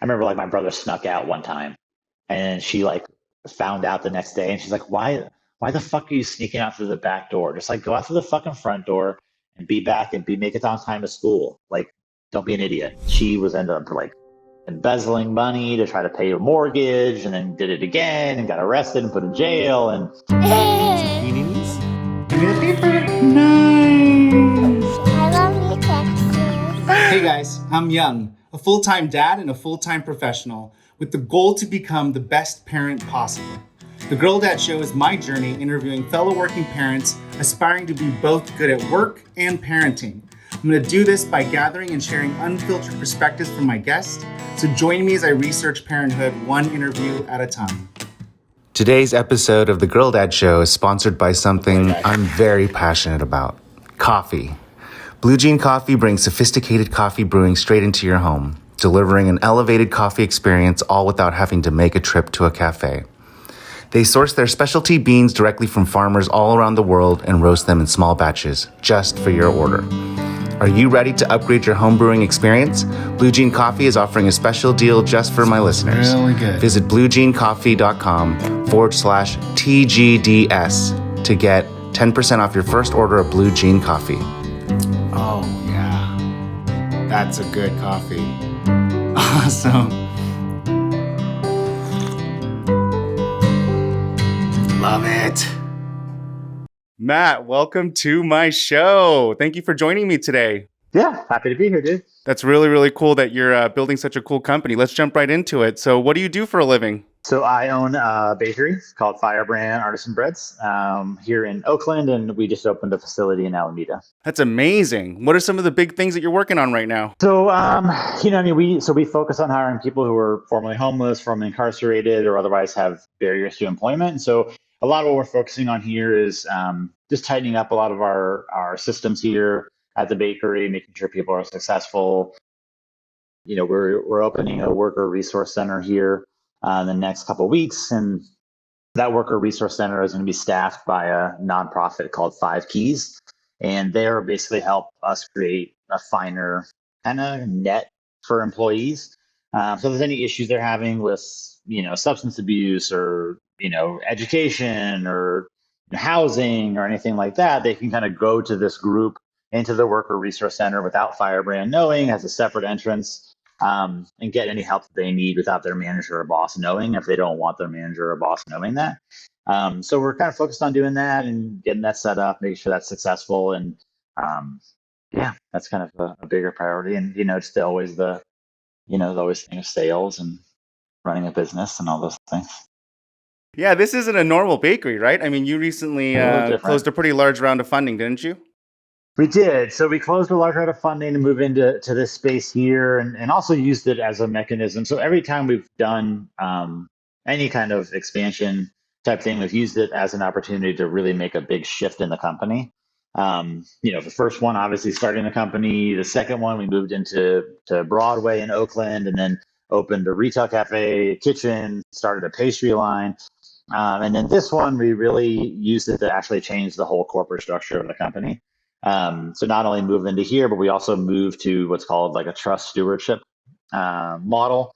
I remember like my brother snuck out one time and she like found out the next day and she's like, why the fuck are you sneaking out through the back door? Just like go out through the fucking front door and be back and make it on time to school. Like, don't be an idiot. She was ended up like embezzling money to try to pay a mortgage and then did it again and got arrested and put in jail and Give me the paper. Nice. I love you, Texas. Hey guys, I'm Young, a full-time dad and a full-time professional with the goal to become the best parent possible. The Girl Dad Show is my journey interviewing fellow working parents aspiring to be both good at work and parenting. I'm going to do this by gathering and sharing unfiltered perspectives from my guests. So join me as I research parenthood one interview at a time. Today's episode of The Girl Dad Show is sponsored by something I'm very passionate about: coffee. Blue Jean Coffee brings sophisticated coffee brewing straight into your home, delivering an elevated coffee experience all without having to make a trip to a cafe. They source their specialty beans directly from farmers all around the world and roast them in small batches, just for your order. Are you ready to upgrade your home brewing experience? Blue Jean Coffee is offering a special deal just for my listeners. Really good. Visit bluejeancoffee.com/TGDS to get 10% off your first order of Blue Jean Coffee. Oh yeah, that's a good coffee. Awesome. Love it. Matt, welcome to my show. Thank you for joining me today. yeah, happy to be here, dude. That's really, really cool that you're building such a cool company. Let's jump right into it. So what do you do for a living? So I own a bakery called Firebrand Artisan Breads here in Oakland, and we just opened a facility in Alameda. That's amazing. What are some of the big things that you're working on right now? So, we focus on hiring people who are formerly homeless, formerly incarcerated, or otherwise have barriers to employment. And so, a lot of what we're focusing on here is just tightening up a lot of our systems here at the bakery, making sure people are successful. We're opening a worker resource center here in the next couple of weeks, and that worker resource center is going to be staffed by a nonprofit called Five Keys, and they're basically help us create a finer kind of net for employees. So if there's any issues they're having with, substance abuse or, education or housing or anything like that, they can kind of go to this group into the worker resource center without Firebrand knowing, has a separate entrance, and get any help that they need without their manager or boss knowing, if they don't want their manager or boss knowing that. So we're kind of focused on doing that and getting that set up, making sure that's successful. And that's kind of a bigger priority. And, just always the thing of sales and running a business and all those things. Yeah, this isn't a normal bakery, right? I mean, you recently closed a pretty large round of funding, didn't you? We did. So we closed a large round of funding to move into this space here and also used it as a mechanism. So every time we've done any kind of expansion type thing, we've used it as an opportunity to really make a big shift in the company. The first one, obviously starting the company. The second one, we moved into Broadway in Oakland and then opened a retail cafe, kitchen, started a pastry line. And then this one, we really used it to actually change the whole corporate structure of the company. So not only move into here, but we also moved to what's called like a trust stewardship model.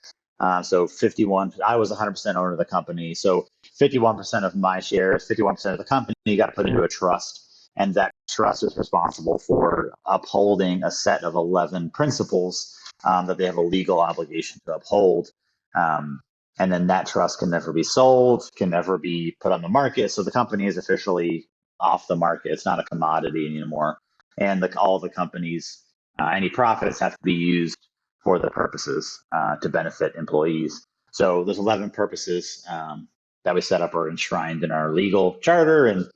So 51, I was 100% owner of the company. So 51% of my shares, 51% of the company got put into a trust. And that trust is responsible for upholding a set of 11 principles that they have a legal obligation to uphold. And then that trust can never be sold, can never be put on the market. So the company is officially off the market. It's not a commodity anymore. And all the companies, any profits have to be used for the purposes to benefit employees. So there's 11 purposes that we set up are enshrined in our legal charter. And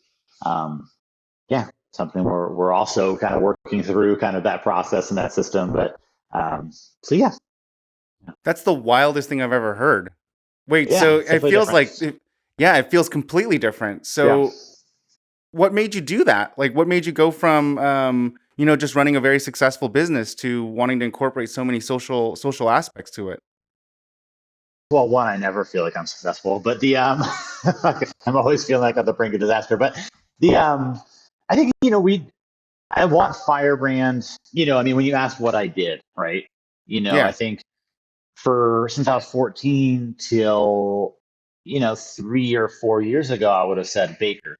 something we're also kind of working through kind of that process and that system. But That's the wildest thing I've ever heard. Wait, Yeah, so it's it definitely feels different. it feels completely different. So what made you do that? Like, what made you go from, just running a very successful business to wanting to incorporate so many social aspects to it? Well, one, I never feel like I'm successful, but I'm always feeling like on the brink of disaster. But I think I want Firebrand. When you ask what I did, right? Yeah. I think for since I was 14 till 3 or 4 years ago, I would have said baker.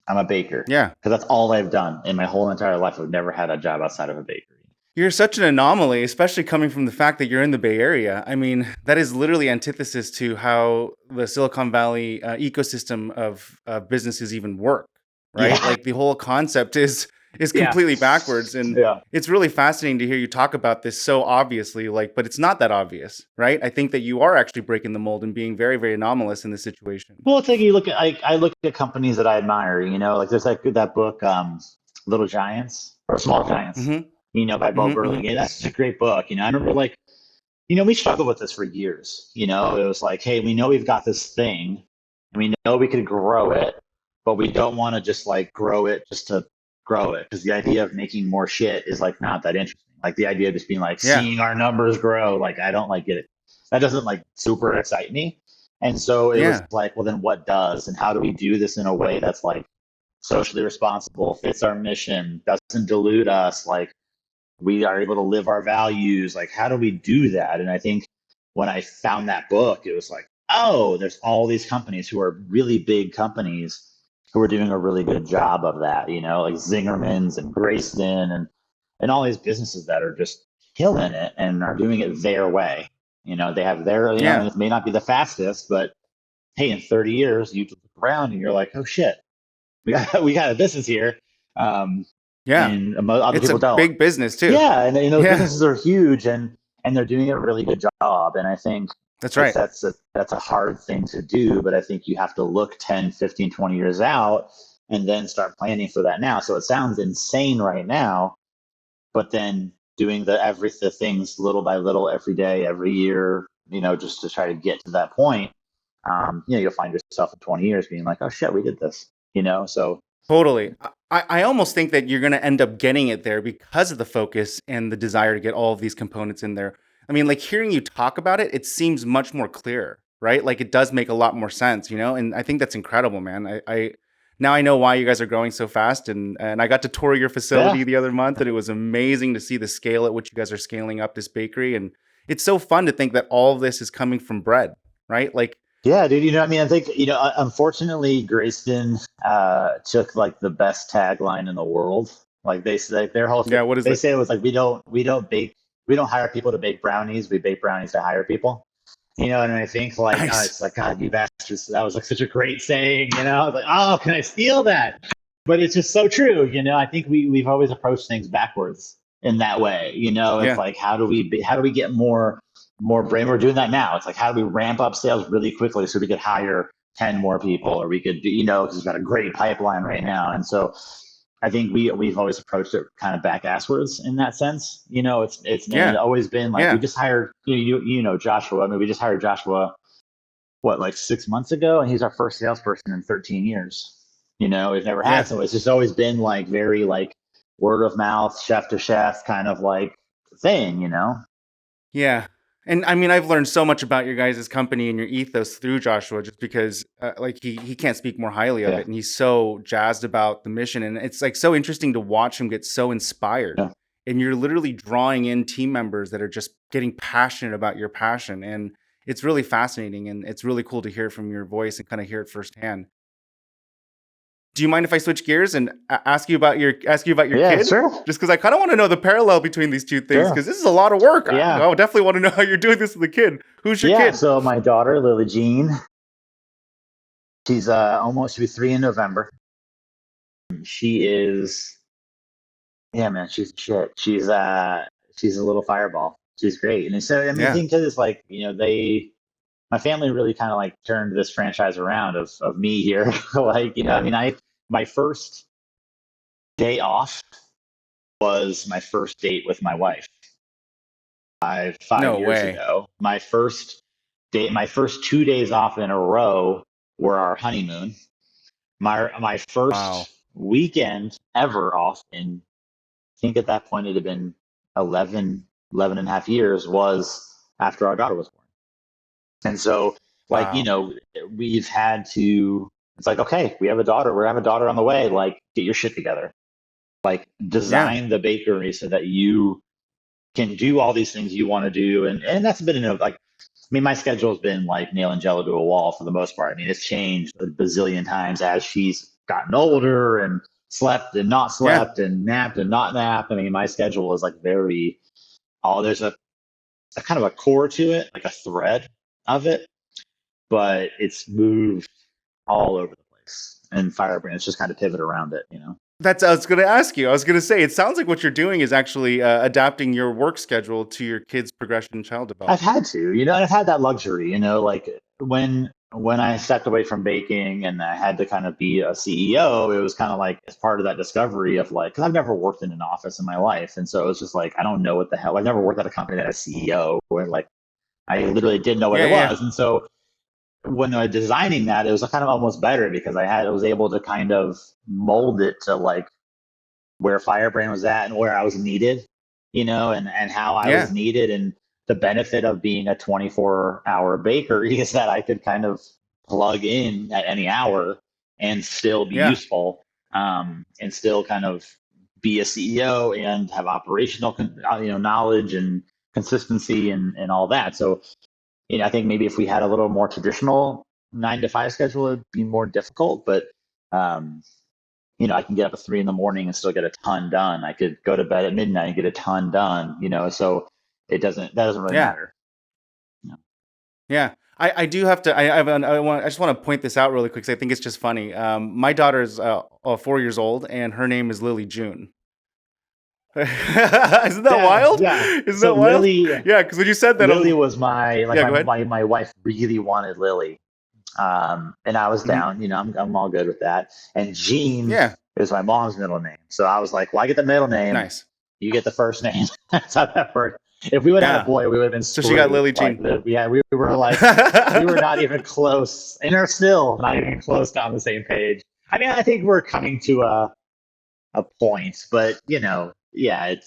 I'm a baker Yeah. because that's all I've done in my whole entire life. I've never had a job outside of a bakery. You're such an anomaly, especially coming from the fact that you're in the Bay Area. I mean, that is literally antithesis to how the Silicon Valley ecosystem of businesses even work, right? Yeah, Like the whole concept is yeah, completely backwards, and yeah. it's really fascinating to hear you talk about this so obviously. Like, but it's not that obvious, right? I think that you are actually breaking the mold and being very, very anomalous in this situation. Well, it's like you look at I look at companies that I admire. Like there's like that book, Little Giants or Small Giants. Mm-hmm. By Bob Mm-hmm. Burling. Mm-hmm. Yeah, that's such a great book. I remember we struggled with this for years. It was like, hey, we know we've got this thing, and we know we could grow it, but we don't want to just like grow it just to grow it because the idea of making more shit is like not that interesting. Like the idea of just being like Yeah. seeing our numbers grow, like I don't like get it. That doesn't like super excite me. And so it was Yeah. like, well, then what does? And how do we do this in a way that's like socially responsible, fits our mission, doesn't dilute us, like we are able to live our values. Like, how do we do that? And I think when I found that book, it was like, oh, there's all these companies who are really big companies who are doing a really good job of that, like Zingerman's and Grayston and all these businesses that are just killing it and are doing it their way. They have their, Yeah. and it may not be the fastest, but hey, in 30 years, you look around and you're like, oh shit, we got a business here. Yeah. And other It's a people don't. big business too. Yeah, and those Yeah. businesses are huge, and they're doing a really good job. And I think That's right. that's a hard thing to do, but I think you have to look 10, 15, 20 years out and then start planning for that now. So it sounds insane right now, but then doing the things little by little every day, every year, just to try to get to that point, you'll find yourself in 20 years being like, oh shit, we did this, so. Totally. I almost think that you're going to end up getting it there because of the focus and the desire to get all of these components in there. I mean, like hearing you talk about it, it seems much more clear, right? Like it does make a lot more sense, And I think that's incredible, man. I now I know why you guys are growing so fast, and I got to tour your facility Yeah. the other month, and it was amazing to see the scale at which you guys are scaling up this bakery, and it's so fun to think that all of this is coming from bread, right? Like, Yeah, dude. I think unfortunately, Grayston took like the best tagline in the world. Like they say, their whole yeah, what is they it? say it was like we don't hire people to bake brownies. We bake brownies to hire people. And I think like Nice. it's like God, you bastards. That was like such a great saying. I was like, oh, can I steal that? But it's just so true. I think we've always approached things backwards in that way. It's Yeah. like how do we get more brain. We're doing that now. It's like how do we ramp up sales really quickly so we could hire 10 more people, or we could do, because we've got a great pipeline right now. And so I think we've always approached it kind of back asswards in that sense. It's Yeah. always been like Yeah. we just hired Joshua. I mean, we just hired Joshua like 6 months ago, and he's our first salesperson in 13 years. We've never had. Yeah. So it's just always been like very like word of mouth, chef to chef kind of like thing. Yeah. And I mean, I've learned so much about your guys' company and your ethos through Joshua, just because like he can't speak more highly of Yeah. it. And he's so jazzed about the mission. And it's like so interesting to watch him get so inspired. Yeah. And you're literally drawing in team members that are just getting passionate about your passion. And it's really fascinating. And it's really cool to hear it from your voice and kind of hear it firsthand. Do you mind if I switch gears and ask you about your Yeah, kid? sure. Just because I kind of want to know the parallel between these two things, Sure. because this is a lot of work. Yeah. I definitely want to know how you're doing this with the kid. Who's your kid? So my daughter, Lily Jean, she's she'll be 3 in November. She is, yeah, man, she's shit. She's a little fireball. She's great. And so, I mean, Yeah. I think because it's like, my family really kind of like turned this franchise around of me here. Like, I mean, my first day off was my first date with my wife. 5 No years way. ago. My first 2 days off in a row were our honeymoon. My first Wow. weekend ever off in, I think at that point it had been 11 and a half years, was after our daughter was born. And so, like, Wow. we've had to, it's like, okay, we have a daughter, we're having a daughter on the way, like, get your shit together. Like, design the bakery so that you can do all these things you want to do. And that's been, like, I mean, my schedule has been like nail and jello to a wall for the most part. I mean, it's changed a bazillion times as she's gotten older and slept and not Yeah. slept and napped and not napped. I mean, my schedule is like very, there's a kind of a core to it, like a thread of it, but it's moved all over the place. And Firebrand, it's just kind of pivot around it. That's, I was going to ask you. I was going to say, it sounds like what you're doing is actually adapting your work schedule to your kids' progression in child I've development. had to, and I've had that luxury, like when I stepped away from baking and I had to kind of be a CEO, it was kind of like as part of that discovery of like, because I've never worked in an office in my life, and so it was just like I don't know what the hell. I've never worked at a company that had a CEO, where like I literally didn't know what it was, and so when I was designing that, it was kind of almost better because I was able to kind of mold it to like where Firebrand was at and where I was needed, and how I Yeah. was needed. And the benefit of being a 24-hour bakery is that I could kind of plug in at any hour and still be Yeah. useful, and still kind of be a CEO and have operational, knowledge and consistency and all that. So, I think maybe if we had a little more traditional 9 to 5 schedule, it'd be more difficult, but, um, I can get up at 3 in the morning and still get a ton done. I could go to bed at midnight and get a ton done, so that doesn't really Yeah. matter. Yeah. I do have to, I just want to point this out really quick because I think it's just funny. My daughter is 4 years old and her name is Lily June. Isn't that wild? Yeah. Isn't So that wild? Lily, Yeah, because when you said that, Lily was like go ahead. my wife really wanted Lily. And I was down, I'm all good with that. And Jean Yeah. is my mom's middle name. So I was like, well, I get the middle name. Nice. You get the first name. That's how that worked. If we would have had a boy, we would have been So screwed. she got Lily Jean. Like, we were like, we were not even close, and are still not even close to on the same page. I mean, I think we're coming to a point, but yeah, if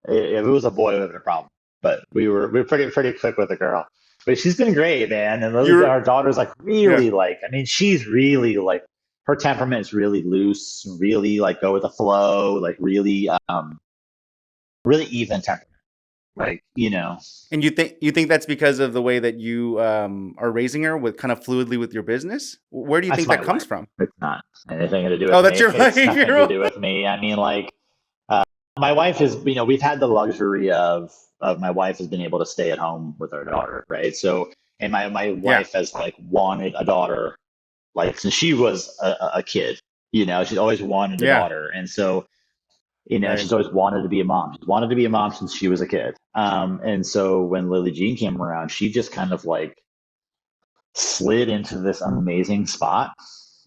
it was a boy, it would have been a problem. But we were pretty quick with the girl. But she's been great, man. And our daughter's like really I mean, she's really like her temperament is really loose, really like go with the flow, like really really even temperament. Like, And you think that's because of the way that you are raising her with kind of fluidly with your business? Where do you think that comes from? It's not anything to do with Oh, me. that's your It's nothing to do wife. with me. I mean, like, my wife is, we've had the luxury of my wife has been able to stay at home with our daughter, right? So, and my wife has like wanted a daughter, like since she was a kid, she's always wanted a Yeah. daughter. And so, Right. she's always wanted to be a mom. She's wanted to be a mom since she was a kid. And so when Lily Jean came around, she just kind of like slid into this amazing spot,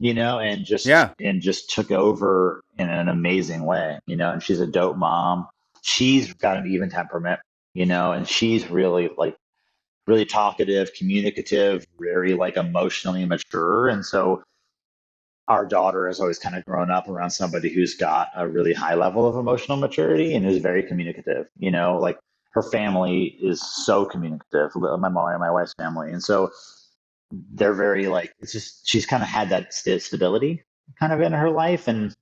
and just took over in an amazing way, and she's a dope mom. She's got an even temperament, and she's really like really talkative, communicative, very like emotionally mature. And so our daughter has always kind of grown up around somebody who's got a really high level of emotional maturity and is very communicative, like her family is so communicative, my mom and my wife's family. And so they're very like, it's just, she's kind of had that stability kind of in her life. And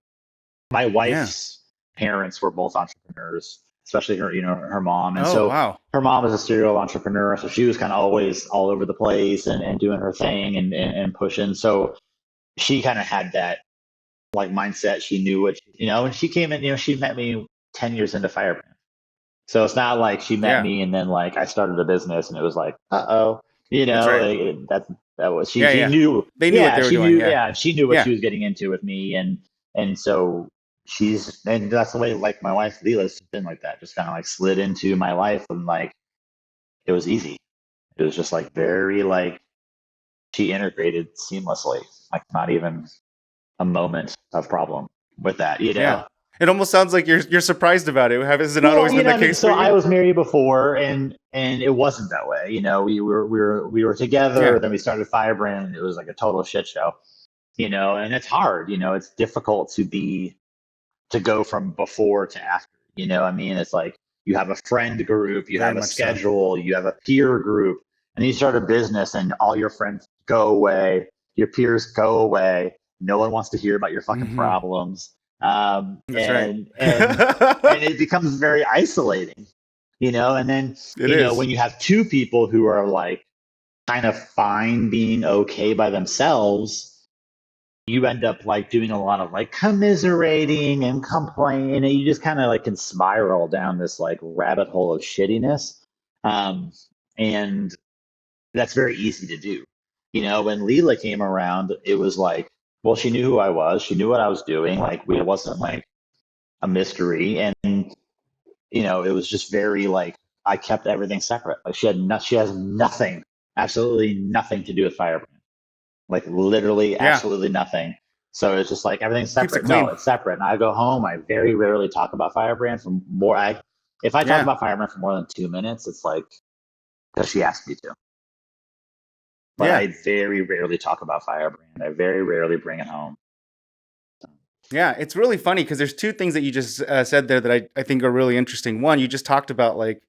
my wife's parents were both entrepreneurs, especially her, her mom. And so wow. her mom was a serial entrepreneur. So she was kind of always all over the place and doing her thing and pushing. So she kind of had that like mindset. She knew what, and she came in, she met me 10 years into Firebrand. So it's not like she met me and then like I started a business and it was like, uh-oh, That's right. like, that was, she They knew knew, what they were doing. she knew what she was getting into with me. And so and that's the way, like my wife, Leela's been like that, just kind of like slid into my life. And like, it was easy. It was just like very like, she integrated seamlessly, like not even a moment of problem with that, Yeah. It almost sounds like you're surprised about it. Has it not always been the case so for you? I was married before, and it wasn't that way. We were together. Then we started Firebrand, and it was like a total shit show. And it's hard. It's difficult to go from before to after. I mean, it's like you have a friend group, you have a schedule, you have a peer group, and you start a business, and all your friends go away, your peers go away. No one wants to hear about your fucking problems. That's right. And it becomes very isolating, And then, It is. when you have two people who are like kind of fine being okay by themselves, you end up like doing a lot of like commiserating and complaining, and you just kind of like can spiral down this like rabbit hole of shittiness. And that's very easy to do. When Leela came around, it was like, well, she knew who I was, she knew what I was doing. Like, it wasn't like a mystery, and it was just very like I kept everything separate. Like, she has nothing, absolutely nothing to do with Firebrand. Like, literally, Yeah. absolutely nothing. So it's just like everything's Keeps it separate. No, clean. it's separate. And I go home. I very rarely talk about Firebrand for more. If I talk Yeah. about Firebrand for more than 2 minutes, it's like because she asked me to. But Yeah. I very rarely talk about Firebrand. I very rarely bring it home. Yeah, it's really funny because there's two things that you just said there that I think are really interesting. One, you just talked about like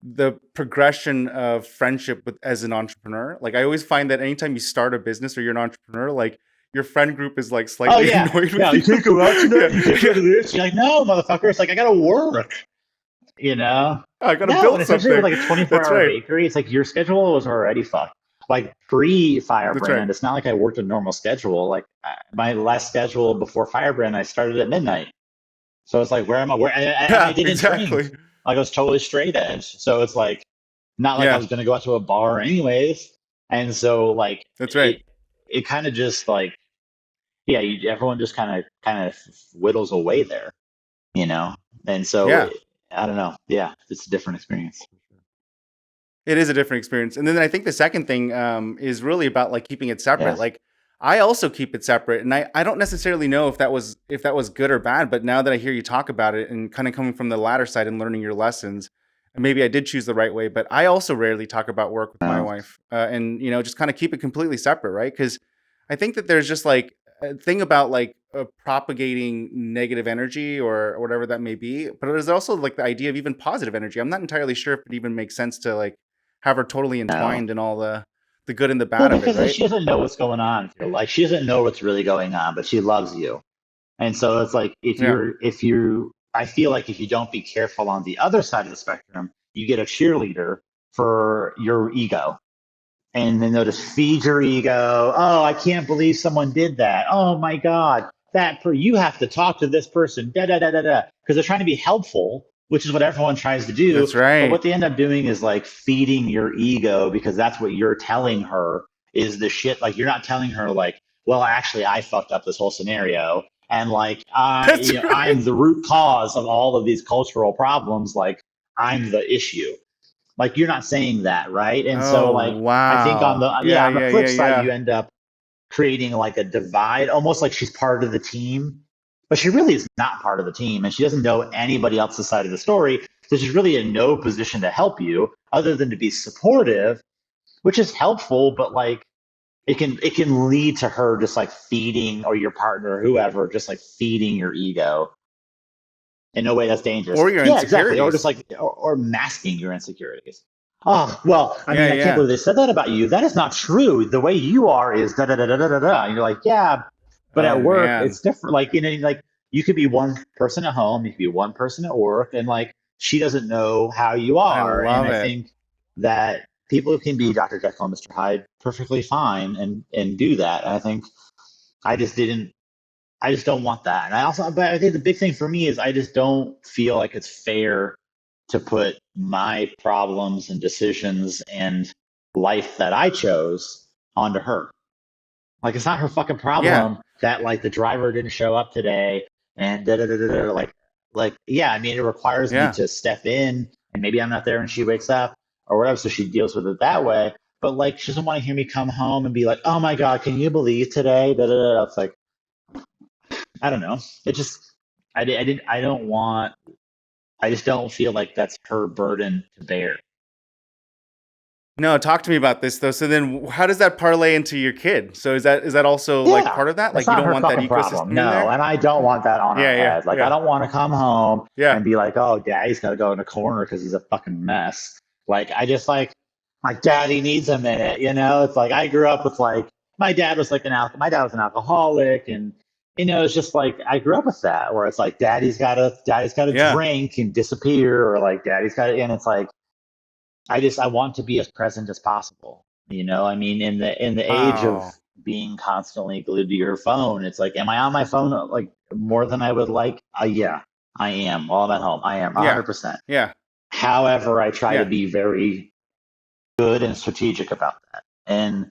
the progression of friendship with as an entrepreneur. Like I always find that anytime you start a business or you're an entrepreneur, like your friend group is like Oh slightly yeah, annoyed with yeah. you. You can't go out tonight. Yeah, You can't go yeah. to this. You're like, no, motherfucker. It's like I gotta work. You know? I gotta No, and build especially with something. like a 24 That's hour right. bakery, it's like your schedule was already fucked. Like pre That's right. Firebrand, it's not like I worked a normal schedule. Like my last schedule before Firebrand, I started at midnight. So it's like, where am I? And I Yeah, didn't drink. exactly. Like I was totally straight edge. So it's like, not like I Yeah, was going to go out to a bar anyways. And so like that's right. it kind of just like, yeah, everyone just kind of whittles away there, you know? And so Yeah. I don't know. Yeah, it's a different experience. It is a different experience. And then I think the second thing is really about like keeping it separate. Yeah. Like I also keep it separate, and I don't necessarily know if that was good or bad. But now that I hear you talk about it and kind of coming from the latter side and learning your lessons, maybe I did choose the right way. But I also rarely talk about work with my No. wife, and just kind of keep it completely separate, right? Because I think that there's just like a thing about like propagating negative energy or whatever that may be. But there's also like the idea of even positive energy. I'm not entirely sure if it even makes sense to like have her totally No. entwined in all the good and the Well, bad of it, because right? she doesn't know what's going on in your life. She doesn't know what's really going on, but she loves you. And so it's like Yeah. I feel like if you don't be careful on the other side of the spectrum, you get a cheerleader for your ego. And then they'll just feed your ego. Oh, I can't believe someone did that. Oh my God, you have to talk to this person. Da da da da da. Because they're trying to be helpful, which is what everyone tries to do. That's But right. what they end up doing is like feeding your ego because that's what you're telling her is the shit. Like you're not telling her like, well, actually, I fucked up this whole scenario, and like That's right. I'm the root cause of all of these cultural problems. Like I'm the issue. Like you're not saying that, right? And so Oh, like I think wow. Yeah, on the yeah, yeah, flip side, yeah. you end up creating like a divide, almost like she's part of the team, but she really is not part of the team, and she doesn't know anybody else's side of the story. So she's really in no position to help you other than to be supportive, which is helpful, but like it can lead to her just like feeding or your partner or whoever just like feeding your ego in no way that's dangerous. Or your Yeah, exactly. Or just insecurities. like, or masking your insecurities. Oh, well, I Yeah, mean, I can't yeah. believe they said that about you. That is not true. The way you are is da da da da da da da. And you're like, yeah, but Oh at work, man. it's different. Like, like you could be one person at home, you could be one person at work, and like she doesn't know how you I are. And love I it. think that people can be Dr. Jekyll and Mr. Hyde perfectly fine and do that. And I think I just didn't I just don't want that. And but I think the big thing for me is I just don't feel like it's fair to put my problems and decisions and life that I chose onto her. Like it's not her fucking Yeah. problem that like the driver didn't show up today and da da da da da. Like yeah, I mean it requires me Yeah. to step in and maybe I'm not there when she wakes up or whatever, so she deals with it that way. But like she doesn't want to hear me come home and be like, oh my god, can you believe today? Da da da. It's like I don't know. It just I didn't I don't want I just don't feel like that's her burden to bear. No, talk to me about this though. So then how does that parlay into your kid? So is that also like Yeah, part of that? that's Like you not don't her want that fucking problem. ecosystem in No, there? and I don't want that on her Yeah, yeah, head. Like I yeah. don't want to come home Yeah. and be like, "Oh, daddy's got to go in the corner because he's a fucking mess." Like I just like daddy needs a minute, It's like I grew up with like my dad was an alcoholic, and it's just like I grew up with that, where it's like daddy's got to Yeah. drink and disappear, or like daddy's got to, and it's like I want to be as present as possible. I mean, in the age of Wow. being constantly glued to your phone, it's like, am I on my phone like more than I would like? Yeah, I am. While I'm at home, I am Yeah. 100%. Yeah. However, I try to Yeah. be very good and strategic about that, and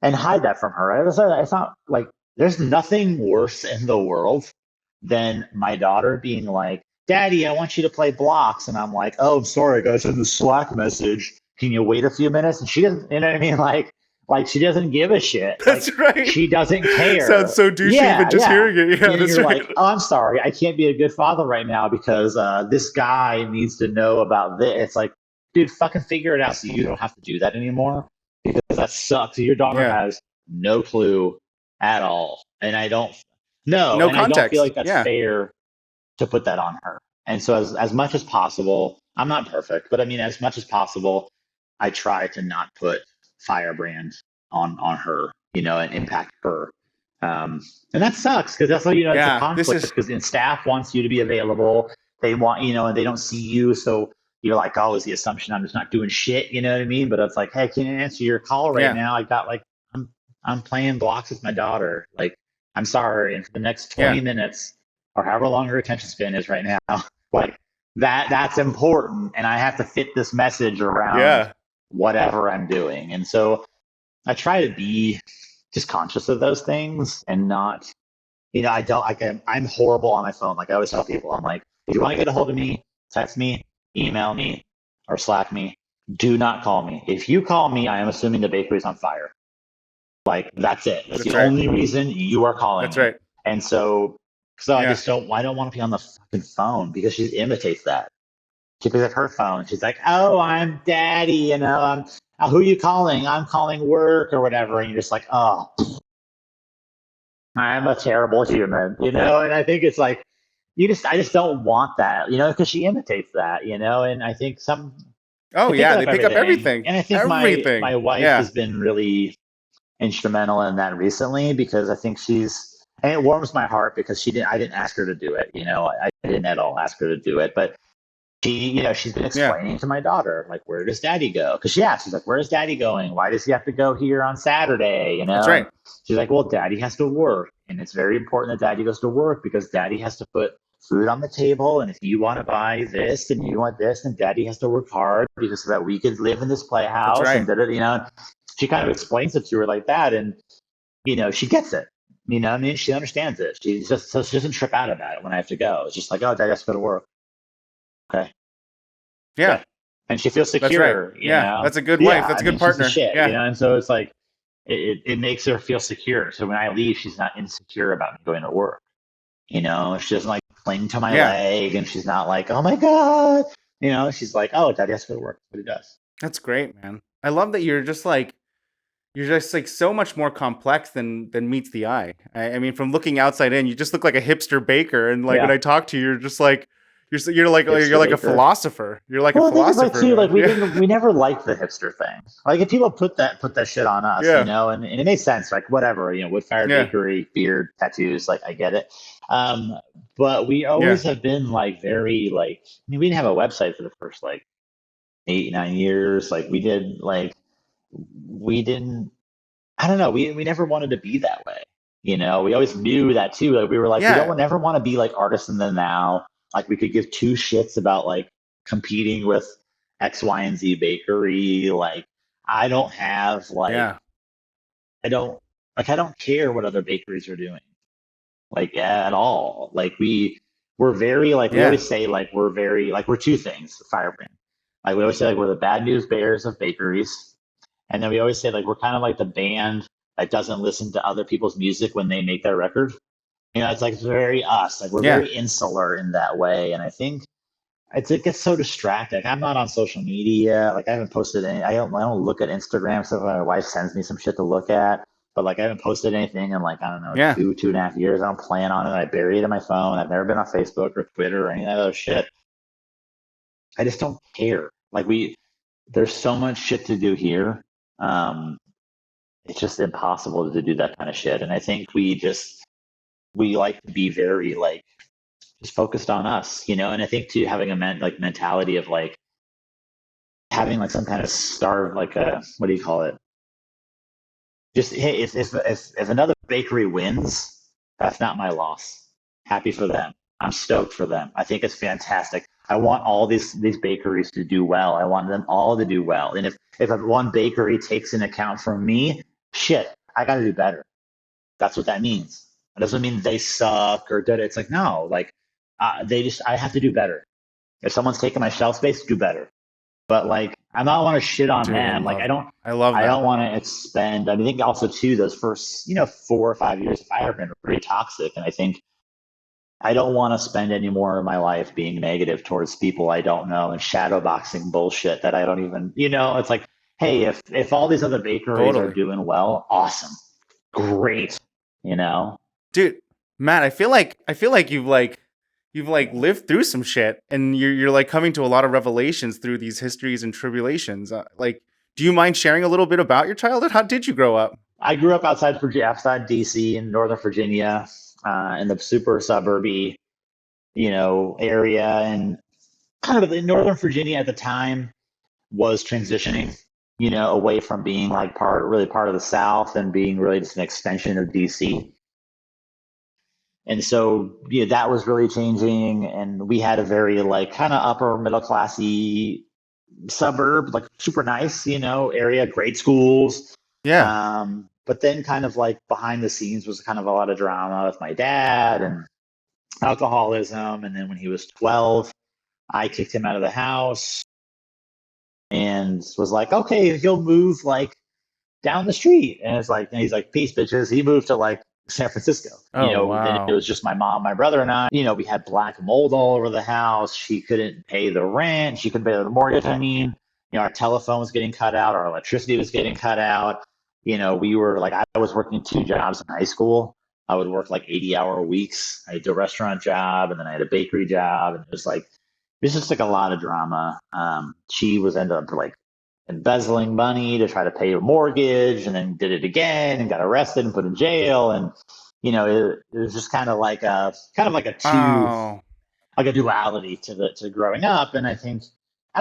hide that from her. It's not like there's nothing worse in the world than my daughter being like, "Daddy, I want you to play blocks," and I'm like, "Oh, I'm sorry, guys, in the Slack message. Can you wait a few minutes?" And she doesn't, you know what I mean? Like she doesn't give a shit. Like That's right. she doesn't Sounds care. so douchey even Yeah, just yeah. hearing it. Yeah, that's You're right. like, "Oh, I'm sorry, I can't be a good father right now because this guy needs to know about this." It's like, dude, fucking figure it out so you don't have to do that anymore, because that sucks. Your daughter Yeah. has no clue at all, and I don't no, No and I don't feel context. like that's Yeah. fair to put that on her. And so as much as possible, I'm not perfect, but I mean, as much as possible, I try to not put Firebrand on her, and impact her. And that sucks because that's how, it's a Yeah. This conflict, is because in staff wants you to be available. They want, and they don't see you. So you're like, oh, is the assumption I'm just not doing shit? You know what I mean? But it's like, hey, can you answer your call right yeah. now? I got like, I'm playing blocks with my daughter. Like, I'm sorry. And for the next Yeah. 20 minutes, or however long her attention span is right now, like that's important, and I have to fit this message around Yeah. whatever I'm doing. And so I try to be just conscious of those things, and not, I don't like, I'm horrible on my phone. Like I always tell people, I'm like, if you want to get a hold of me, text me, email me, or Slack me. Do not call me. If you call me, I am assuming the bakery's on fire. Like that's it. That's That's the right. only reason you are calling That's me. right. And so Yeah. I don't want to be on the fucking phone, because she imitates that. She picks up her phone. She's like, "Oh, I'm daddy, who are you calling? I'm calling work or whatever." And you're just like, "Oh, I'm a terrible human," And I think it's like, I just don't want that, because she imitates that, And I think Oh they pick yeah. up They pick up everything, everything. and I think my Everything. wife Yeah. has been really instrumental in that recently, because I think and it warms my heart, because I didn't ask her to do it, I didn't at all ask her to do it, but she's been Yeah. explaining to my daughter, like, where does daddy go? Because she's like, where's daddy going? Why does he have to go here on Saturday? That's And right. she's like, well, daddy has to work. And it's very important that daddy goes to work, because daddy has to put food on the table. And if you want to buy this and you want this, then daddy has to work hard, because so that we could live in this That's playhouse. And right. she kind of explains it to her like that. And, she gets it. I mean, she understands it. So she doesn't trip out about it when I have to go. It's just like, oh, daddy has to go to work. Okay. Yeah. Okay. And she feels That's right. secure, Yeah. That's a good wife. Yeah, That's I a mean, good she's the partner. shit, Yeah. And so it's like, it makes her feel secure. So when I leave, she's not insecure about me going to work. She doesn't like cling to my Yeah. leg, and she's not like, oh my God. She's like, oh, daddy has to go to work. That's what he does. That's great, man. I love that you're just like so much more complex than meets the eye. I mean, from looking outside in, you just look like a hipster baker, and like when Yeah. I talk to you, you're just like you're Hipster like a baker. philosopher. You're like a Well, I think it's like philosopher, too, like man. Yeah, we never liked the hipster thing. Like if people put that shit on us, yeah, and it made sense, like whatever, wood fired yeah, bakery, beard, tattoos, like I get it. Um, but we yeah, always have been like very like, I mean, we didn't have a website for the first like 8, 9 years. Like we didn't, I don't know, we never wanted to be that way. We always knew that too. Like we were like, we yeah, don't ever want to be like artists in the now. Like we could give two shits about like competing with X, Y, and Z bakery. Like I don't have like yeah, I don't care what other bakeries are doing, like at all. Like we're very like, we yeah, always say like we're two things, Firebrand. Like we always say like we're the bad news bears of bakeries, and then we always say like we're kind of like the band that doesn't listen to other people's music when they make their record. It's like, it's very us. Like we're yeah, very insular in that way, and I think it gets so distracting. Like, I'm not on social media. Like I haven't posted any. I don't look at Instagram stuff. My wife sends me some shit to look at, but like I haven't posted anything in like, I don't know, yeah. 2.5 years. I don't plan on it. I bury it in my phone. I've never been on Facebook or Twitter or any of that other shit. I just don't care. Like there's so much shit to do here. Um, it's just impossible to do that kind of shit. And I think we just we like to be very like just focused on us, and I think too having a mentality of like having like some kind of starve, like a, what do you call it? Just, hey, if another bakery wins, that's not my loss. Happy for them. I'm stoked for them. I think it's fantastic. I want all these bakeries to do well. I want them all to do well. And if one bakery takes an account from me, shit, I got to do better. That's what that means. It doesn't mean they suck or that. It's like, no, like I have to do better. If someone's taking my shelf space, do better. But like, I don't want to shit on Dude, them. Like, I love I that. don't want to expend. I mean, I think also too, those first, 4 or 5 years of Firebrand were pretty toxic. And I think I don't want to spend any more of my life being negative towards people I don't know and shadow boxing bullshit that I don't even, it's like, hey, if all these other bakeries are Totally. doing well, awesome. Great. Dude, Matt, I feel like you've lived through some shit, and you're like coming to a lot of revelations through these histories and tribulations. Like, do you mind sharing a little bit about your childhood? How did you grow up? I grew up outside DC in Northern Virginia, in the super suburby, area, and kind of the Northern Virginia at the time was transitioning, away from being like really part of the South and being really just an extension of DC. And so, that was really changing. And we had a very like kind of upper middle classy suburb, like super nice, area, great schools. Yeah. But then kind of like behind the scenes was kind of a lot of drama with my dad and alcoholism. And then when he was 12, I kicked him out of the house and was like, okay, he'll move like down the street. And he's like, peace, bitches. He moved to like San Francisco. Oh, Then wow. it was just my mom, my brother, and I. We had black mold all over the house. She couldn't pay the rent. She couldn't pay the mortgage. I mean, our telephone was getting cut out. Our electricity was getting cut out. We were like, I was working 2 jobs in high school. I would work like 80-hour weeks. I had a restaurant job and then I had a bakery job. And it was like, this is like a lot of drama. She was ended up like embezzling money to try to pay a mortgage and then did it again and got arrested and put in jail. And, it was just kind of like a Wow. like a duality to growing up. And I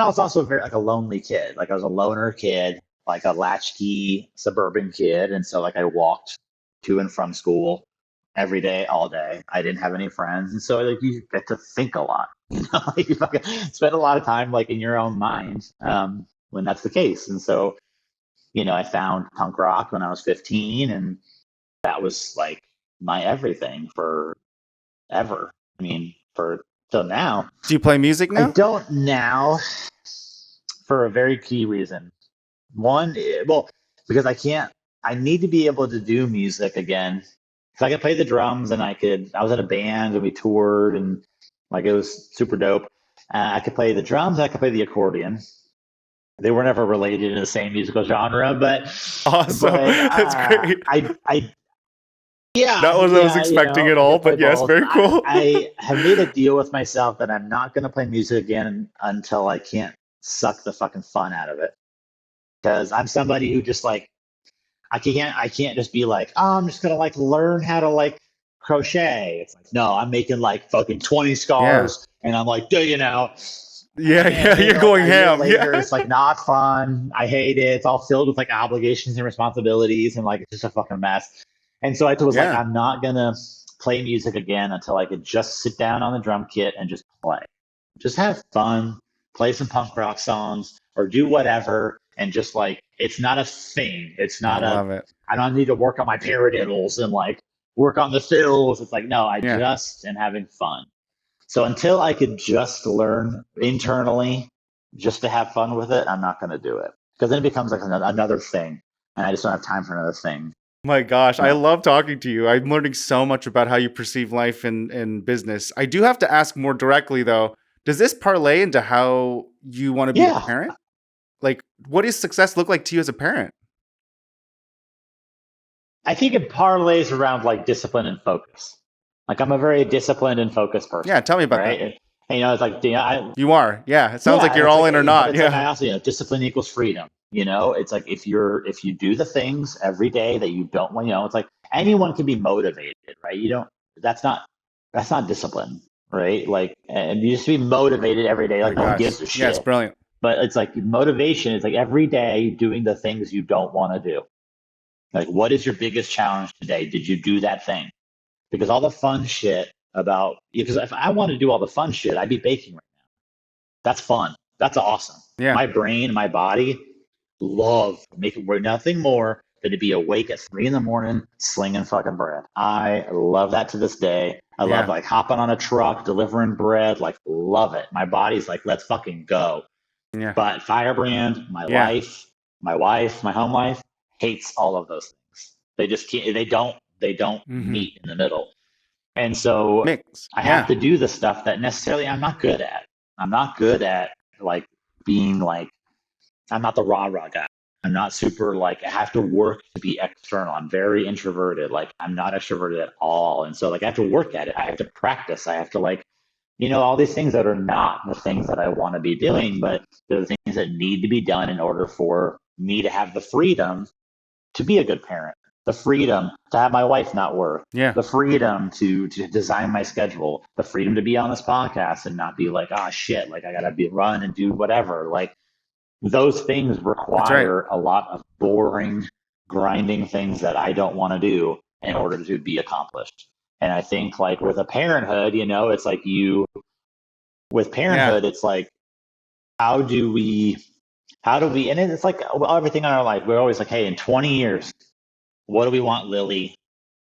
was also very like a lonely kid. Like I was a loner kid, like a latchkey suburban kid. And so like I walked to and from school every day, all day. I didn't have any friends. And so like you get to think a lot, like you fucking spend a lot of time like in your own mind, when that's the case. And so, I found punk rock when I was 15 and that was like my everything for ever. I mean, for till now. Do you play music I now? don't now for a very key reason. One, well, because I need to be able to do music again. Because I could play the drums and I was in a band and we toured and like it was super dope. I could play the drums, I could play the accordion. They were never related in the same musical genre, but Awesome. That's great. Yeah, Not what I was expecting at all, I could play but yes, both. very cool. I have made a deal with myself that I'm not going to play music again until I can't suck the fucking fun out of it. Because I'm somebody who just like I can't just be like, oh, I'm just gonna like learn how to like crochet. It's like, no, I'm making like fucking 20 scars and I'm like, Yeah, and you're like going a year ham. later, Yeah. it's like not fun. I hate it. It's all filled with like obligations and responsibilities and like it's just a fucking mess. And so I was like, Yeah. I'm not gonna play music again until I could just sit down on the drum kit and just play. Just have fun, play some punk rock songs or do whatever. And just like, it's not a thing. It's I not love it. I don't need to work on my paradiddles and like work on the fills. It's like, no, I Yeah. just am having fun. So until I could just learn internally just to have fun with it, I'm not going to do it because then it becomes like another thing. And I just don't have time for another thing. My gosh, I Yeah. love talking to you. I'm learning so much about how you perceive life and business. I do have to ask more directly though. Does this parlay into how you want to be a Yeah. parent? Like, what does success look like to you as a parent? I think it parlays around like discipline and focus. Like I'm a very disciplined and focused person. Yeah, tell me about Right. that. And, it's like, You are. Yeah, it sounds like you're it's all like, in or but not. it's like Yeah. I also, discipline equals freedom. It's like if you do the things every day that you don't want, it's like anyone can be motivated, right? You don't that's not discipline, right? Like, and you just be motivated every day. Oh Like, my no one gosh. gives a Yeah, it's shit. brilliant. But it's like motivation is like every day doing the things you don't want to do. Like, what is your biggest challenge today? Did you do that thing? Because all the fun shit about, because if I want to do all the fun shit, I'd be baking right now. That's fun. That's awesome. Yeah. My brain, my body love making nothing more than to be awake at 3 in the morning slinging fucking bread. I love that to this day. I love Yeah. like hopping on a truck, delivering bread, like love it. My body's like, let's fucking go. Yeah. But Firebrand, my Yeah. life, my wife, my home life hates all of those things. They just can't, they don't Mm-hmm. meet in the middle. And so Mix. I have Yeah. to do the stuff that necessarily I'm not good at. I'm not good at like being like, I'm not the rah guy. I'm not super like, I have to work to be external. I'm very introverted. Like, I'm not extroverted at all. And so, like, I have to work at it. I have to practice. I have to, like, all these things that are not the things that I want to be doing, but they're the things that need to be done in order for me to have the freedom to be a good parent, the freedom to have my wife not work, Yeah. the freedom to design my schedule, the freedom to be on this podcast and not be like, oh shit, like I gotta be run and do whatever. Like those things That's right. require a lot of boring, grinding things that I don't want to do in order to be accomplished. And I think like with a parenthood, it's like with Yeah. parenthood, it's like, how do we, and it's like everything in our life, we're always like, hey, in 20 years, what do we want Lily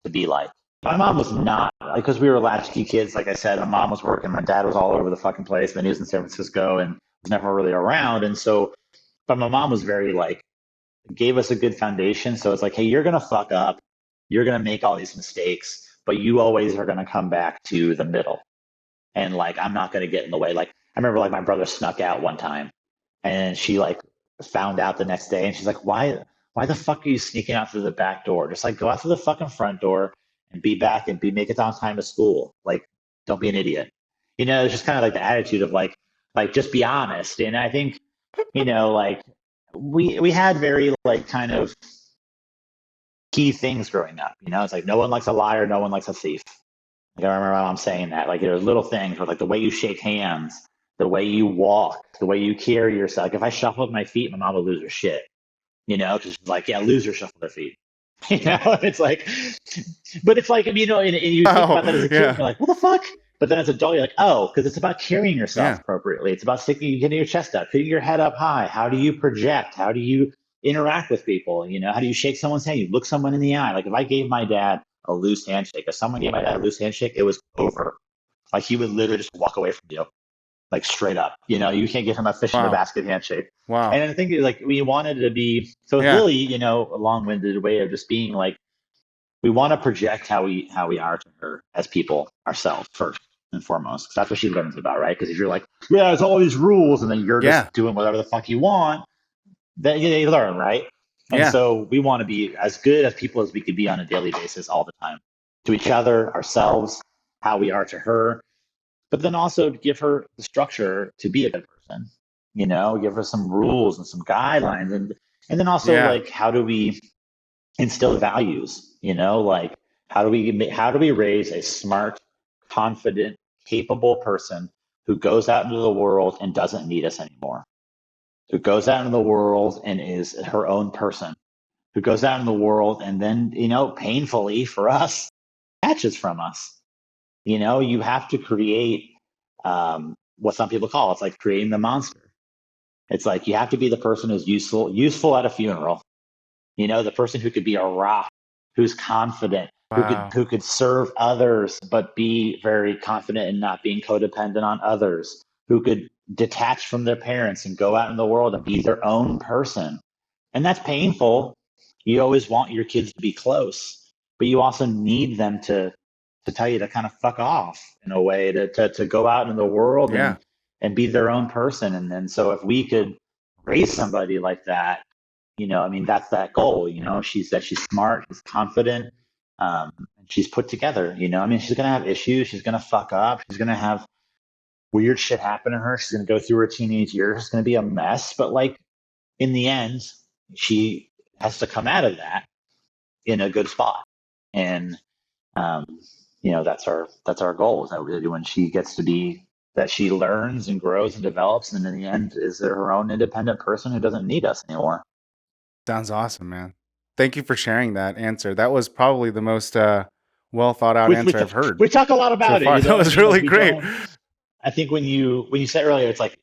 to be like? My mom was not, because we were latchkey kids. Like I said, my mom was working, my dad was all over the fucking place. Then he was in San Francisco and was never really around. And so, but my mom was very like, gave us a good foundation. So it's like, hey, you're going to fuck up. You're going to make all these mistakes, but you always are going to come back to the middle. And like, I'm not going to get in the way. Like, I remember like my brother snuck out one time and she like found out the next day and she's like, why the fuck are you sneaking out through the back door? Just like go out through the fucking front door and be back and make it on time to school. Like, don't be an idiot. It's just kind of like the attitude of like just be honest. And I think, like we had very like kind of key things growing up. It's like no one likes a liar, no one likes a thief. Like, I remember my mom saying that. Like there's little things where like the way you shake hands, the way you walk, the way you carry yourself. Like if I shuffled my feet, my mom would lose her shit. Because she's like, yeah, losers shuffle their feet. It's like, but it's like, and you think Oh, about that as a kid, and yeah. you're like, what the fuck? But then as an adult, you're like, oh, because it's about carrying yourself Yeah. appropriately. It's about getting your chest up, putting your head up high. How do you project? How do you interact with people? How do you shake someone's hand? You look someone in the eye. Like if I gave my dad a loose handshake, if someone gave my dad a loose handshake, it was over. Like he would literally just walk away from you, like straight up. You can't give him a fish in the Wow. basket handshake. Wow. And I think like we wanted to be so with Yeah. Lily, a long-winded way of just being like we want to project how we are to her as people ourselves first and foremost. 'Cause that's what she learns about, right? Because if you're like, yeah, there's all these rules, and then you're Yeah. just doing whatever the fuck you want, then they learn, right? And Yeah. so we want to be as good as people as we could be on a daily basis all the time to each other, ourselves, how we are to her, but then also to give her the structure to be a good person, give her some rules and some guidelines. And then also Yeah. like, how do we instill values, like how do we raise a smart, confident, capable person who goes out into the world and doesn't need us anymore, who goes out into the world and is her own person, who goes out in the world and then, painfully for us, catches from us. You have to create what some people call it's like creating the monster. It's like you have to be the person who's useful at a funeral. The person who could be a rock, who's confident, who could Wow. who could serve others, but be very confident in not being codependent on others, who could detach from their parents and go out in the world and be their own person. And that's painful. You always want your kids to be close, but you also need them to tell you to kind of fuck off in a way to go out in the world Yeah. and be their own person. And then so if we could raise somebody like that, that's that goal. She's smart, she's confident, and she's put together. She's gonna have issues, she's gonna fuck up, she's gonna have weird shit happen to her, she's gonna go through her teenage years, it's gonna be a mess. But like in the end, she has to come out of that in a good spot. And um, that's our goal, is that really when she gets to be, that she learns and grows and develops, and in the end is her own independent person who doesn't need us anymore. Sounds awesome, man. Thank you for sharing that answer. That was probably the most well thought out We, answer I've heard we talk a lot so about it, far. That was really we great. don't. I think when you said earlier, it's like,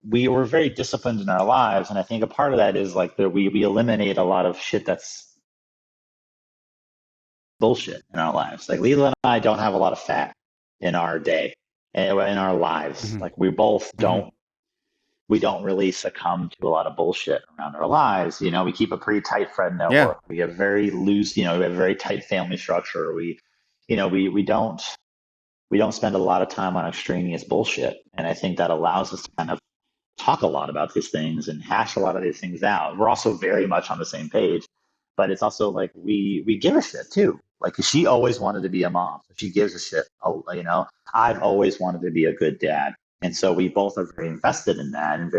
we were very disciplined in our lives, and I think a part of that is like that we eliminate a lot of shit that's bullshit in our lives. Like Leela and I don't have a lot of fat in our day, in our lives. Mhm. Like we both Mhm. don't really succumb to a lot of bullshit around our lives. We keep a pretty tight friend Yeah. network. We have very loose, we have a very tight family structure. We don't spend a lot of time on extraneous bullshit. And I think that allows us to kind of talk a lot about these things and hash a lot of these things out. We're also very much on the same page, but it's also like we give a shit too. Like she always wanted to be a mom, so she gives a shit. I've always wanted to be a good dad, and so we both are very invested in that, and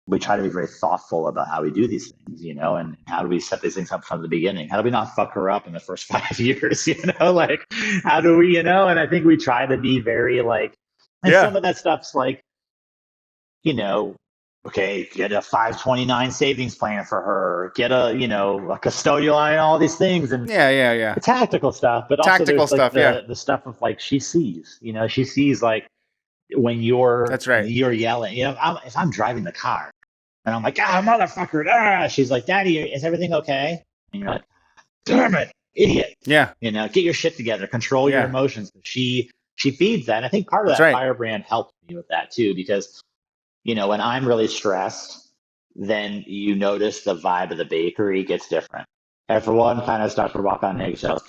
we try to be very thoughtful about how we do these things, and how do we set these things up from the beginning? How do we not fuck her up in the first 5 years? Like how do we, and I think we try to be very like, and Yeah. some of that stuff's like, okay, get a 529 savings plan for her, get a custodial line, all these things, and Yeah. the tactical stuff, but also Tactical there's like stuff. Yeah. the stuff of like she sees like when That's right. you're yelling, if I'm driving the car and I'm like, motherfucker, she's like, Daddy, is everything okay? And you're like, damn it, idiot. Yeah. Get your shit together, control your Yeah. emotions. She feeds that. And I think part of That's that right. Firebrand helped me with that too, because when I'm really stressed, then you notice the vibe of the bakery gets different. Everyone kind of starts to walk on eggshells.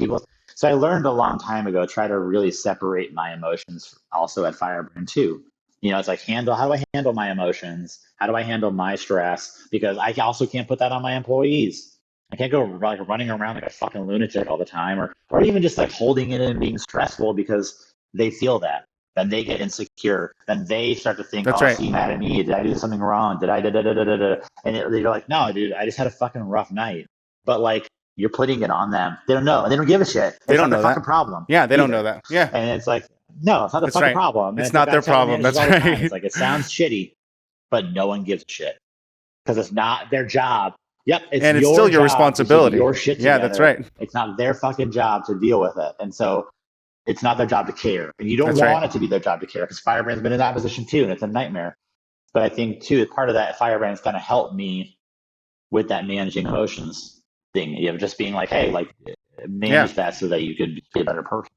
So I learned a long time ago, try to really separate my emotions also at Firebrand too. It's like how do I handle my emotions? How do I handle my stress? Because I also can't put that on my employees. I can't go like running around like a fucking lunatic all the time, or even just like holding it in and being stressful because they feel that. Then they get insecure. Then they start to think, That's "Oh, right. she mad at me? Did I do something wrong? Did I da da da da da da?" And they're like, "No, dude, I just had a fucking rough night." But like, you're putting it on them. They don't know. They don't give a shit. They It's not don't their know fucking that. problem Yeah, they don't know either. that. Yeah. And it's like, no, it's not their That's fucking right. problem. And It's it's like not I their tell the problem. managers That's all the time. right. It's like it sounds shitty, but no one gives a shit because it's not their job. Yep, it's And it's still your your job to keep responsibility. your shit Yeah, that's together. right. It's not their fucking job to deal with it. And so it's not their job to care. And you don't That's right. want it to be their job to care, because Firebrand's been in that position too, and it's a nightmare. But I think too, part of that, Firebrand's kind of helped me with that managing emotions thing. Just being like, hey, like manage that so that you could be a better person.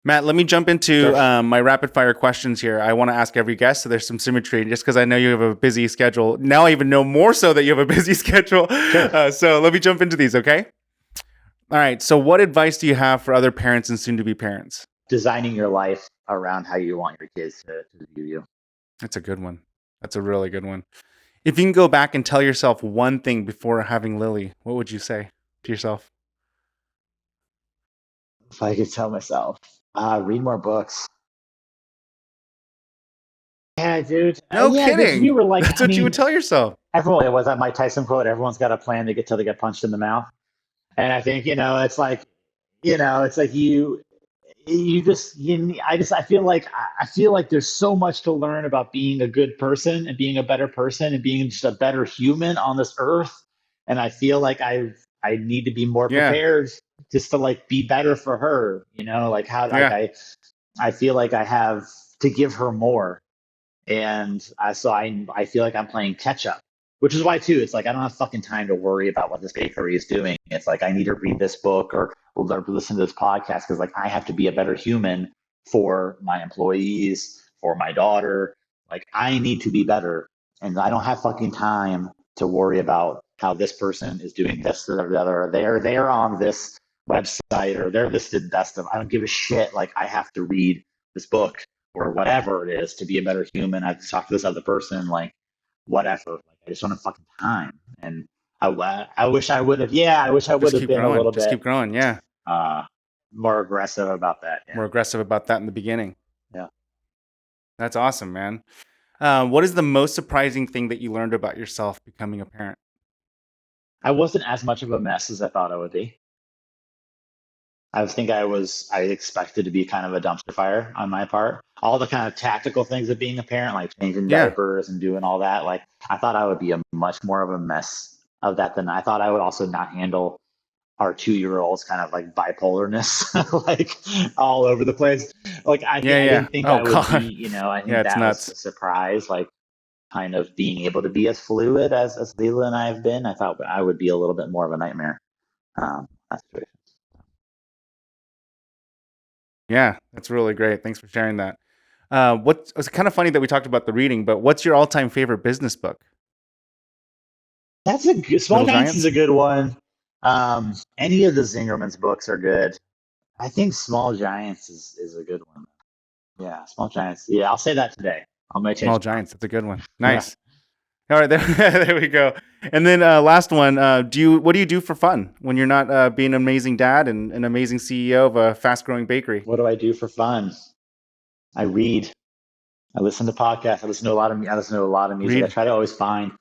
Matt, let me jump into Sure. my rapid fire questions here. I want to ask every guest, so there's some symmetry, just because I know you have a busy schedule. Now I even know more so that you have a busy schedule. Sure. So let me jump into these, okay? All right. So what advice do you have for other parents and soon-to-be parents? Designing your life around how you want your kids to view you. That's a good one. That's a really good one. If you can go back and tell yourself one thing before having Lily, what would you say to yourself? If I could tell myself, read more books. Yeah, dude. No Yeah, because we kidding. were like, That's what you would tell yourself. everyone, it was that Mike Tyson quote, everyone's got a plan to get till they get punched in the mouth. And I think, it's like, it's like I feel like there's so much to learn about being a good person and being a better person and being just a better human on this earth. And I feel like I need to be more Yeah. prepared just to like be better for her, like how like Yeah. I feel like I have to give her more. And I feel like I'm playing catch up, which is why too. It's like I don't have fucking time to worry about what this bakery is doing. It's like I need to read this book or listen to this podcast, because like I have to be a better human for my employees, for my daughter. Like I need to be better, and I don't have fucking time to worry about how this person is doing this or the other. They're on this website or they're listed best of. I don't give a shit. Like I have to read this book or whatever it is to be a better human. I've talked to this other person, like whatever. Like I just don't have fucking time. And I wish I would have. Yeah, I wish I would Just have keep been a growing. little Just bit keep growing. Yeah. more aggressive about that. More aggressive about that in the beginning. Yeah. That's awesome, man. What is the most surprising thing that you learned about yourself becoming a parent? I wasn't as much of a mess as I thought I would be. I expected to be kind of a dumpster fire on my part. All the kind of tactical things of being a parent, like changing Yeah. diapers and doing all that, like I thought I would be a much more of a mess of that than I thought I would also not handle our 2-year-old's kind of like bipolarness, like all over the place. Like Yeah. I Yeah. didn't think Oh I would be, God. I Yeah, think it's that was the nuts. surprise, like kind of being able to be as fluid as Leela and I have been. I thought I would be a little bit more of a nightmare. That situation. Yeah, that's really great. Thanks for sharing that. It's kind of funny that we talked about the reading, but what's your all-time favorite business book? That's a good, Small Little Giants is a Giants? good one. Any of the Zingerman's books are good. I think Small Giants is a good one. Yeah, Small Giants. Yeah, I'll say that today. I might change Small tomorrow. Giants. That's a good one. Yeah. Nice. All right, there, there we go. And then last one. What do you do for fun when you're not being an amazing dad and an amazing CEO of a fast-growing bakery? What do I do for fun? I read. I listen to podcasts. I listen to a lot of music. I Read. try to always find,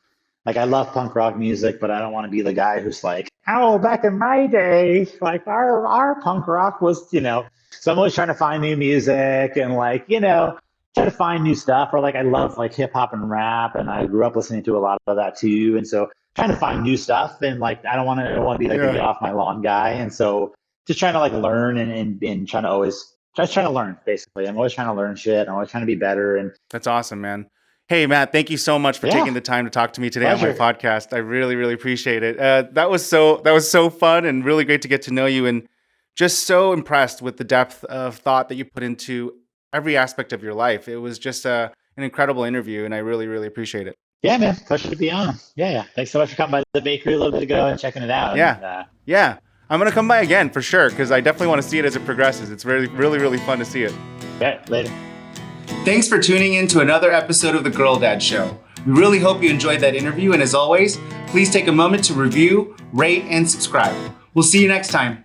like, I love punk rock music, but I don't want to be the guy who's like, oh, back in my day, like our punk rock was, So I'm always trying to find new music and like, try to find new stuff. Or like I love like hip hop and rap, and I grew up listening to a lot of that too. And so trying to find new stuff, and like I don't want to be like the Yeah, get off my lawn guy. And so just trying to like learn and trying to always just trying to learn, basically. I'm always trying to learn shit. I'm always trying to be better. And that's awesome, man. Hey, Matt, thank you so much for yeah, taking the time to talk to me today on my pleasure. podcast. I really, really appreciate it. That was so fun and really great to get to know you, and just so impressed with the depth of thought that you put into every aspect of your life. It was just an incredible interview, and I really, really appreciate it. Yeah, man. Pleasure to be on. Yeah, yeah. Thanks so much for coming by the bakery a little bit ago and checking it out. Yeah, And yeah. I'm gonna come by again for sure because I definitely want to see it as it progresses. It's really, really, really fun to see it. yeah, later. Thanks for tuning in to another episode of The Girl Dad Show. We really hope you enjoyed that interview, and as always, please take a moment to review, rate, and subscribe. We'll see you next time.